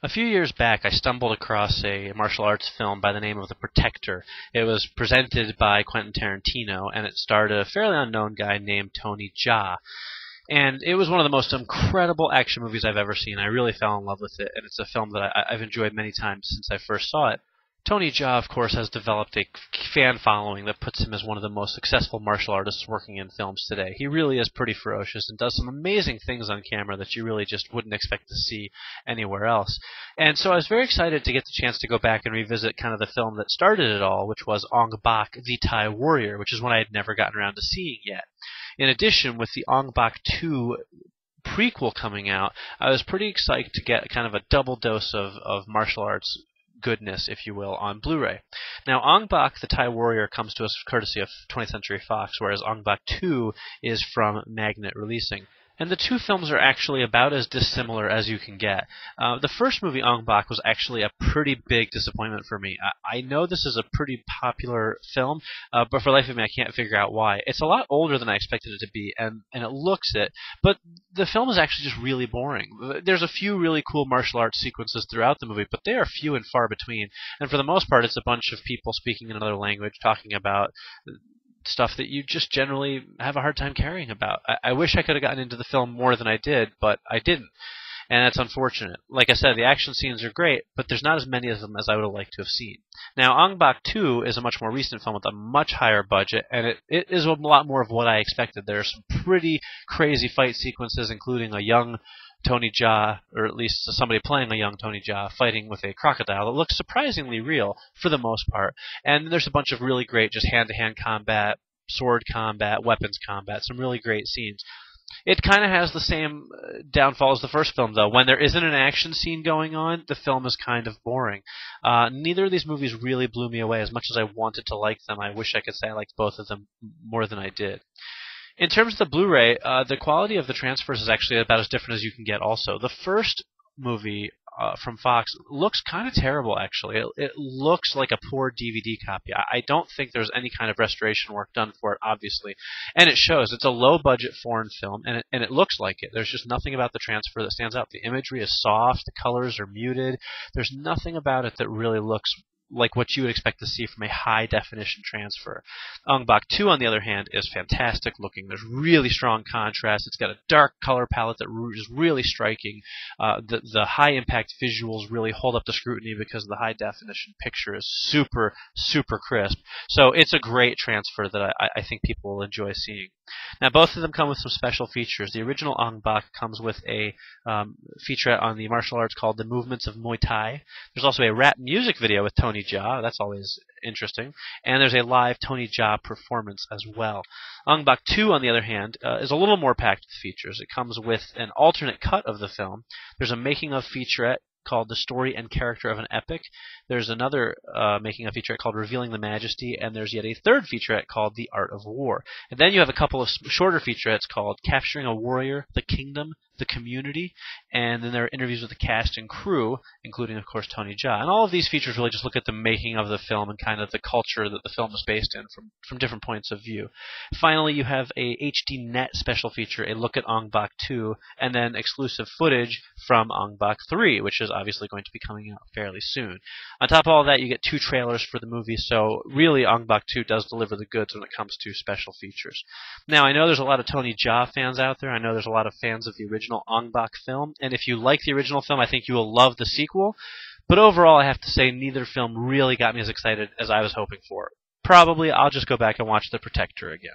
A few years back, I stumbled across a martial arts film by the name of The Protector. It was presented by Quentin Tarantino, and it starred a fairly unknown guy named Tony Jaa. And it was one of the most incredible action movies I've ever seen. I really fell in love with it, and it's a film that I've enjoyed many times since I first saw it. Tony Jaa, of course, has developed a fan following that puts him as one of the most successful martial artists working in films today. He really is pretty ferocious and does some amazing things on camera that you really just wouldn't expect to see anywhere else. And so I was very excited to get the chance to go back and revisit kind of the film that started it all, which was Ong Bak, the Thai Warrior, which is one I had never gotten around to seeing yet. In addition, with the Ong Bak 2 prequel coming out, I was pretty excited to get kind of a double dose of martial arts goodness, if you will, on Blu-ray. Now, Ong Bak, the Thai Warrior, comes to us courtesy of 20th Century Fox, whereas Ong Bak 2 is from Magnet Releasing. And the two films are actually about as dissimilar as you can get. The first movie, Ong Bak, was actually a pretty big disappointment for me. I know this is a pretty popular film, but for the life of me, I can't figure out why. It's a lot older than I expected it to be, and it looks it, but the film is actually just really boring. There's a few really cool martial arts sequences throughout the movie, but they are few and far between. And for the most part, it's a bunch of people speaking in another language, talking about stuff that you just generally have a hard time caring about. I wish I could have gotten into the film more than I did, but I didn't. And that's unfortunate. Like I said, the action scenes are great, but there's not as many of them as I would have liked to have seen. Now, Ong Bak 2 is a much more recent film with a much higher budget, and it is a lot more of what I expected. There are some pretty crazy fight sequences, including a young Tony Jaa, or at least somebody playing a young Tony Jaa, fighting with a crocodile that looks surprisingly real for the most part. And there's a bunch of really great just hand-to-hand combat, sword combat, weapons combat, some really great scenes. It kind of has the same downfall as the first film, though. When there isn't an action scene going on, the film is kind of boring. Neither of these movies really blew me away as much as I wanted to like them. I wish I could say I liked both of them more than I did. In terms of the Blu-ray, the quality of the transfers is actually about as different as you can get also. The first movie from Fox looks kind of terrible, actually. It looks like a poor DVD copy. I don't think there's any kind of restoration work done for it, obviously. And it shows. It's a low-budget foreign film, and it looks like it. There's just nothing about the transfer that stands out. The imagery is soft. The colors are muted. There's nothing about it that really looks like what you would expect to see from a high-definition transfer. Ong Bak 2, on the other hand, is fantastic looking. There's really strong contrast. It's got a dark color palette that is really striking. The high-impact visuals really hold up to scrutiny because the high-definition picture is super, super crisp. So it's a great transfer that I think people will enjoy seeing. Now, both of them come with some special features. The original Ong Bak comes with a featurette on the martial arts called The Movements of Muay Thai. There's also a rap music video with Tony Jaa. That's always interesting. And there's a live Tony Jaa performance as well. Ong Bak 2, on the other hand, is a little more packed with features. It comes with an alternate cut of the film. There's a making-of featurette called The Story and Character of an Epic. There's another making-of featurette called Revealing the Majesty, and there's yet a third featurette called The Art of War. And then you have a couple of shorter featurettes called Capturing a Warrior, The Kingdom, The Community, and then there are interviews with the cast and crew, including, of course, Tony Jaa. And all of these features really just look at the making of the film and kind of the culture that the film is based in from different points of view. Finally, you have a HD Net special feature, a look at Ong Bak 2, and then exclusive footage from Ong Bak 3, which is obviously going to be coming out fairly soon. On top of all that, you get 2 trailers for the movie, so really Ong Bak 2 does deliver the goods when it comes to special features. Now, I know there's a lot of Tony Jaa fans out there. I know there's a lot of fans of the original Ong Bak film, and if you like the original film, I think you will love the sequel. But overall, I have to say neither film really got me as excited as I was hoping for. Probably I'll just go back and watch The Protector again.